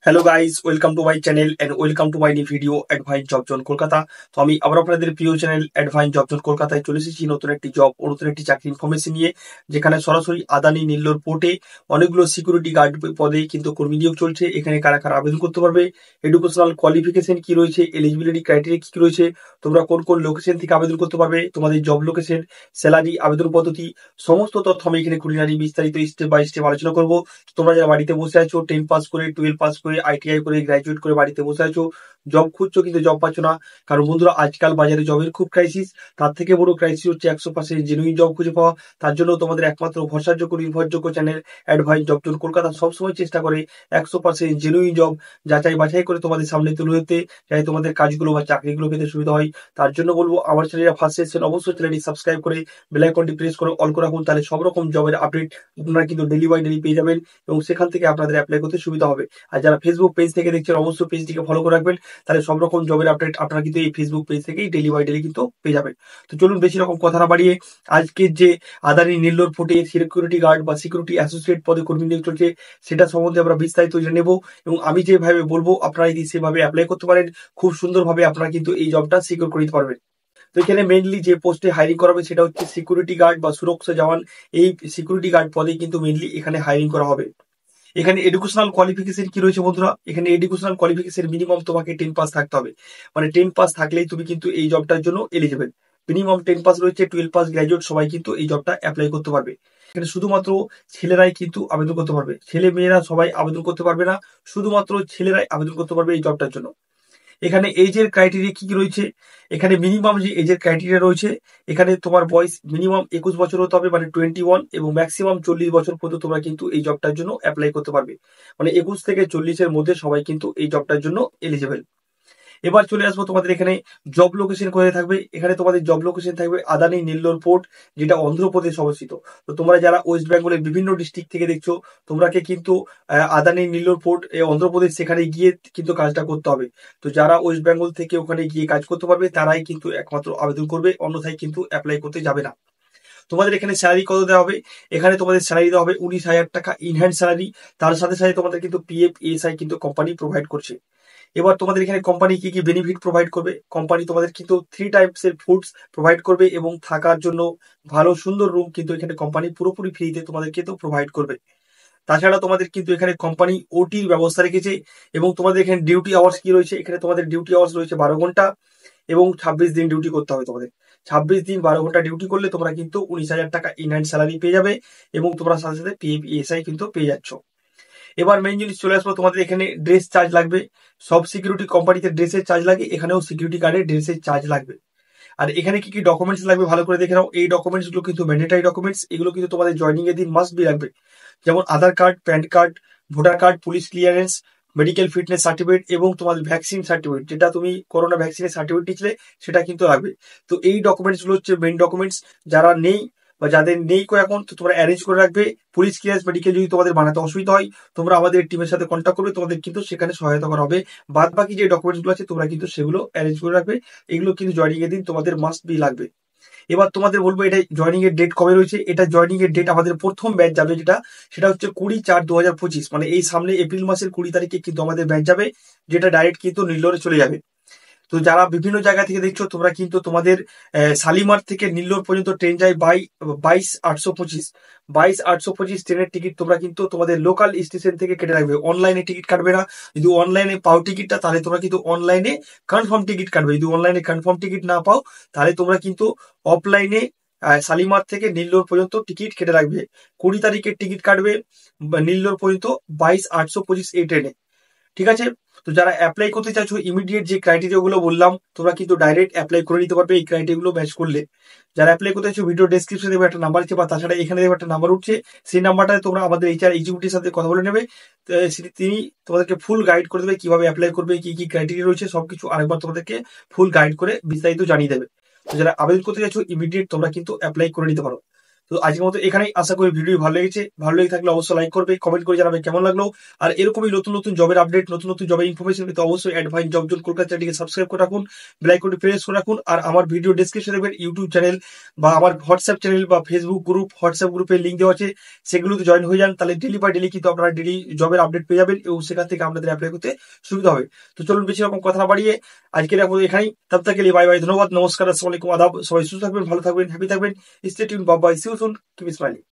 Hello guys, welcome to my channel and welcome to my new video advice job zone Kolkata. তো আমি আবার আপনাদের প্রিয় চ্যানেল অ্যাডভাইস জব জোন কলকাতায় চলে এসেছি নতুন একটি জব ও নতুন একটি চাকরি ইনফরমেশন নিয়ে, যেখানে সরাসরি আদানি নিল্লোর পোর্টে অনেকগুলো সিকিউরিটি গার্ড পদে কিন্তু কর্মী নিয়োগ চলছে। এখানে কারা কারা আবেদন করতে পারবে, এডুকেশনাল কোয়ালিফিকেশন কি রয়েছে, এলিজিবিলিটি ক্রাইটেরিয়া কি রয়েছে, তোমরা কোন কোন লোকেশন থেকে আবেদন করতে পারবে, তোমাদের জব লোকেশন, স্যালারি, আবেদন পদ্ধতি, সমস্ত তথ্য আমি এখানে খুঁটিনাটি বিস্তারিত স্টেপ বাই স্টেপ আলোচনা করবো। তোমরা যারা বাড়িতে বসে আছো, 10 পাস করে, 12 পাস করে, আইটিআই করে, গ্রাজুয়েট করে বাড়িতে বসে আছো, জব খুঁজছো কিন্তু জব পাচ্ছ না, কারণ বন্ধুরা আজকাল বাজারে জবের খুব ক্রাইসিস। তার থেকে বড় ক্রাইসিস হচ্ছে 100% জেনুইন জব খুঁজে পাওয়া। তার জন্য তোমাদের একমাত্র ভরসাযোগ্য নির্ভরযোগ্য channel advice job zone Kolkata সবসময় চেষ্টা করে 100% জেনুইন জব যাচাই বাছাই করে তোমাদের সামনে তুলে ধরতে, যাতে তোমাদের কাজগুলো বা চাকরিগুলো পেতে সুবিধা হয়। তার জন্য বলবো আমার চ্যানেলে ফার্স্ট এসেছেন, অবশ্যই চ্যানেলটি সাবস্ক্রাইব করে বেল আইকনটি প্রেস করে অল করে রাখুন, তাহলে সব রকম জবের আপডেট আপনারা কিন্তু ডেলি বাই ডেলি পেয়ে যাবেন এবং সেখান থেকে আপনাদের অ্যাপ্লাই করতে সুবিধা হবে। আর যারা ফেসবুক পেজ থেকে দেখছেন, অবশ্যই পেজটিকে ফলো করে রাখবেন, তাহলে সব রকম জবের আপডেট আপনারা কিন্তু এই ফেসবুক পেজ থেকেই ডেলি বাই ডেলি কিন্তু পেয়ে যাবেন। তো চলুন বেশি রকম কথা না বাড়িয়ে আজকের যে আদানি নিল্লোর পোর্টে সিকিউরিটি গার্ড বা সিকিউরিটি অ্যাসোসিয়েট পদে কর্মী নিয়োগ চলছে সেটা সম্বন্ধে আমরা বিস্তারিত জেনে নেব, এবং আমি যেভাবে বলবো আপনারা যদি সেভাবে অ্যাপ্লাই করতে পারেন, খুব সুন্দরভাবে আপনারা কিন্তু এই জবটা সিকিউর করে দিতে পারবেন। তো এখানে মেইনলি যে পোস্টে হায়ারিং করা হবে সেটা হচ্ছে সিকিউরিটি গার্ড বা সুরক্ষা জওয়ান। এই সিকিউরিটি গার্ড পদে কিন্তু মেইনলি এখানে হায়ারিং করা হবে। এখানে এডুকেশনাল কোয়ালিফিকেশন কি রয়েছে বন্ধুরা, এখানে এডুকেশনাল কোয়ালিফিকেশন মিনিমাম তোমাকে 10 পাস থাকতে হবে, মানে 10 পাস থাকলেই তুমি কিন্তু এই জবটার জন্য এলিজিবল। মিনিমাম 10 পাস রয়েছে, 12 পাস গ্রাজুয়েট সবাই কিন্তু এই জবটা অ্যাপ্লাই করতে পারবে। এখানে শুধুমাত্র ছেলেরাই কিন্তু আবেদন করতে পারবে, ছেলে মেয়েরা সবাই আবেদন করতে পারবে না, শুধুমাত্র ছেলেরাই আবেদন করতে পারবে এই জবটার জন্য। এখানে এজের ক্রাইটেরিয়া কি কি রয়েছে, এখানে মিনিমাম যে এজের ক্রাইটেরিয়া রয়েছে, এখানে তোমার বয়স মিনিমাম 21 বছর হতে হবে, মানে 21, এবং ম্যাক্সিমাম 40 বছর পর্যন্ত তোমরা কিন্তু এই জবটার জন্য অ্যাপ্লাই করতে পারবে। মানে 21 থেকে 40-এর মধ্যে সবাই কিন্তু এই জবটার জন্য এলিজিবল। এবার চলে আসবো তোমাদের এখানে জব লোকেশন কোথায় থাকবে। এখানে তোমাদের জব লোকেশন থাকবে আদানি নিল্লোর পোর্ট, যেটা অন্ধ্রপ্রদেশ অবস্থিত। তো তোমরা যারা ওয়েস্ট বেঙ্গলের বিভিন্ন ডিস্ট্রিক্ট থেকে দেখছো, তোমরাকে কিন্তু আদানি নিল্লোর পোর্ট অন্ধ্রপ্রদেশ সেখানে গিয়ে কিন্তু কাজটা করতে হবে। তো যারা ওয়েস্ট বেঙ্গল থেকে ওখানে গিয়ে কাজ করতে পারবে তারাই কিন্তু একমাত্র আবেদন করবে, অন্যথায় কিন্তু অ্যাপ্লাই করতে যাবে না। তোমাদের এখানে স্যালারি কত দেওয়া হবে, এখানে তোমাদের স্যালারি দেওয়া হবে 19,000 টাকা ইনহ্যান্ড স্যালারি। তার সাথে সাথে তোমাদের কিন্তু পিএফ ইএসআই কিন্তু কোম্পানি প্রোভাইড করছে। এবার তোমাদের এখানে কোম্পানি কি কি বেনিফিট প্রোভাইড করবে, কোম্পানি তোমাদের কিন্তু 3 টাইপসের ফুডস প্রোভাইড করবে, এবং থাকার জন্য ভালো সুন্দর রুম কিন্তু এখানে কোম্পানি পুরোপুরি ফ্রিতে তোমাদেরকে তো প্রোভাইড করবে। তাছাড়া তোমাদের কিন্তু এখানে কোম্পানি ওটির ব্যবস্থা রেখেছে, এবং তোমাদের এখানে ডিউটি আওয়ার্স কি রয়েছে, এখানে তোমাদের ডিউটি আওয়ার্স রয়েছে 12 ঘন্টা, এবং 26 দিন ডিউটি করতে হবে তোমাদের। 26 দিন 12 ঘন্টা ডিউটি করলে তোমরা কিন্তু 19,000 টাকা ইনহ্যান্ড স্যালারি পেয়ে যাবে, এবং তোমরা সাথে সাথে পিএফ ইএসআই কিন্তু পেয়ে যাচ্ছ। এবার মেইন জিনিস চলে আসবো, তোমাদের এখানে ড্রেস চার্জ লাগবে। সব সিকিউরিটি কোম্পানিতে ড্রেসের চার্জ লাগে, এখানেও সিকিউরিটি গার্ডের ড্রেসের চার্জ লাগবে। আর এখানে কি কি ডকুমেন্টস লাগবে ভালো করে দেখে নাও। এই ডকুমেন্টস গুলো কিন্তু ম্যান্ডেটারি ডকুমেন্টস, এগুলো কিন্তু তোমাদের জয়নিং এর দিন মাস্ট বি লাগবে। যেমন Aadhaar card, PAN card, voter card, police clearance, medical fitness certificate, এবং তোমাদের ভ্যাকসিন সার্টিফিকেট, যেটা তুমি করোনা ভ্যাকসিনের সার্টিফিকেট দিয়েছিলে সেটা কিন্তু লাগবে। তো এই ডকুমেন্টস গুলো হচ্ছে মেইন ডকুমেন্টস। যারা নেই বা যাদের নেই এখন, তো তোমরা অ্যারেঞ্জ করে রাখবে। পুলিশ ক্লিয়ারেন্স, মেডিকেল যদি তোমাদের বানাতে অসুবিধা হয়, তোমরা আমাদের টিমের সাথে কন্ট্যাক্ট করবে, তোমাদের কিন্তু সেখানে সহায়তা করা হবে। বাদ বাকি যে ডকুমেন্টস গুলো আছে তোমরা কিন্তু সেগুলো অ্যারেঞ্জ করে রাখবে, এগুলো কিন্তু জয়নিং এর দিন তোমাদের মাস্ট বি লাগবে। এবার তোমাদের বলবো এটা জয়নিং এর ডেট কবে রয়েছে। এটা জয়নিং এর ডেট আমাদের প্রথম ব্যাচ যাবে সেটা হচ্ছে 20/4/2025, মানে এই সামনে এপ্রিল মাসের 20 তারিখে কিন্তু আমাদের ব্যাচ যাবে, যেটা ডাইরেক্ট কিন্তু নিল্লোরে চলে যাবে। তো যারা বিভিন্ন জায়গা থেকে দেখছো, তোমরা কিন্তু তোমাদের শালিমার থেকে নিল্লোর পর্যন্ত ট্রেন যায় 22/825, 22/825 ট্রেনের টিকিট তোমরা কিন্তু তোমাদের লোকাল স্টেশন থেকে কেটে রাখবে, অনলাইনে টিকিট কাটবে না। যদি অনলাইনে পাও টিকিটটা, তাহলে তোমরা কিন্তু অনলাইনে কনফার্ম টিকিট কাটবে। যদি অনলাইনে কনফার্ম টিকিট না পাও, তাহলে তোমরা কিন্তু অফলাইনে শালিমার থেকে নিল্লোর পর্যন্ত টিকিট কেটে রাখবে। 20 তারিখের টিকিট কাটবে নিল্লোর পর্যন্ত 22/825 এই ট্রেনে। ঠিক আছে। তো যারা অ্যাপ্লাই করতে চাইছো, ইমিডিয়েট যে ক্রাইটেরিয়া গুলো বললাম, তোমরা কিন্তু ডাইরেক্ট অ্যাপ্লাই করে নিতে পারবে এই ক্রাইটেরিয়া গুলো ম্যাচ করলে। যারা অ্যাপ্লাই করতে চাইছো, ভিডিও ডেসক্রিপশনে দেবে একটা নাম্বার আছে, বা তাছাড়া এখানে দেবে একটা নাম্বার উঠছে, সেই নাম্বারটাতে তোমরা আমাদের এইচআর এক্সিকিউটিভের সাথে কথা বলে নেবে। তিনি তোমাদেরকে ফুল গাইড করে দেবে কিভাবে অ্যাপ্লাই করবে, কি কি ক্রাইটেরিয়া রয়েছে, সবকিছু আরেকবার তোমাদেরকে ফুল গাইড করে বিস্তারিত জানিয়ে দেবে। তো যারা আবেদন করতে চাইছো, ইমিডিয়েট তোমরা কিন্তু অ্যাপ্লাই করে নিতে পারো। তো আজকের মতো এখানেই, আশা করি ভিডিও ভালো লেগেছে। ভালো লেগে থাকলে অবশ্যই লাইক করবে, কমেন্ট করে জানাবে কেমন লাগলো। আর এরকমই নতুন নতুন জবের আপডেট, নতুন নতুন জবের ইনফরমেশন পেতে অবশ্যই অ্যাডভাইস জব জোন কলকাতা চ্যানেলটিকে সাবস্ক্রাইব করে রাখুন, বেল আইকনটি প্রেস করে রাখুন। আর আমার ভিডিও ডেসক্রিপশনে দেখবেন ইউটিউব চ্যানেল বা আমার হোয়াটসঅ্যাপ চ্যানেল বা ফেসবুক গ্রুপ, হোয়াটসঅ্যাপ গ্রুপের লিঙ্ক দেওয়া আছে, সেগুলোতে জয়েন হয়ে যান। তাহলে ডেলি বাই ডেলি কিন্তু আপনারা ডেলি জবের আপডেট পেয়ে যাবেন এবং সেখান থেকে আপনাদের অ্যাপ্লাই করতে সুবিধা হবে। তো চলুন বেশি রকম কথা না বাড়িয়ে আজকে রাখবো এখানেই। তব তক के लिए बाय बाय, ধন্যবাদ, নমস্কার, আসসালামু আলাইকুম, আদাব। সবাই সুস্থ থাকবেন, ভালো থাকবেন, হ্যাপি থাকবেন। Stay tune, bye bye, see you soon, keep smiling.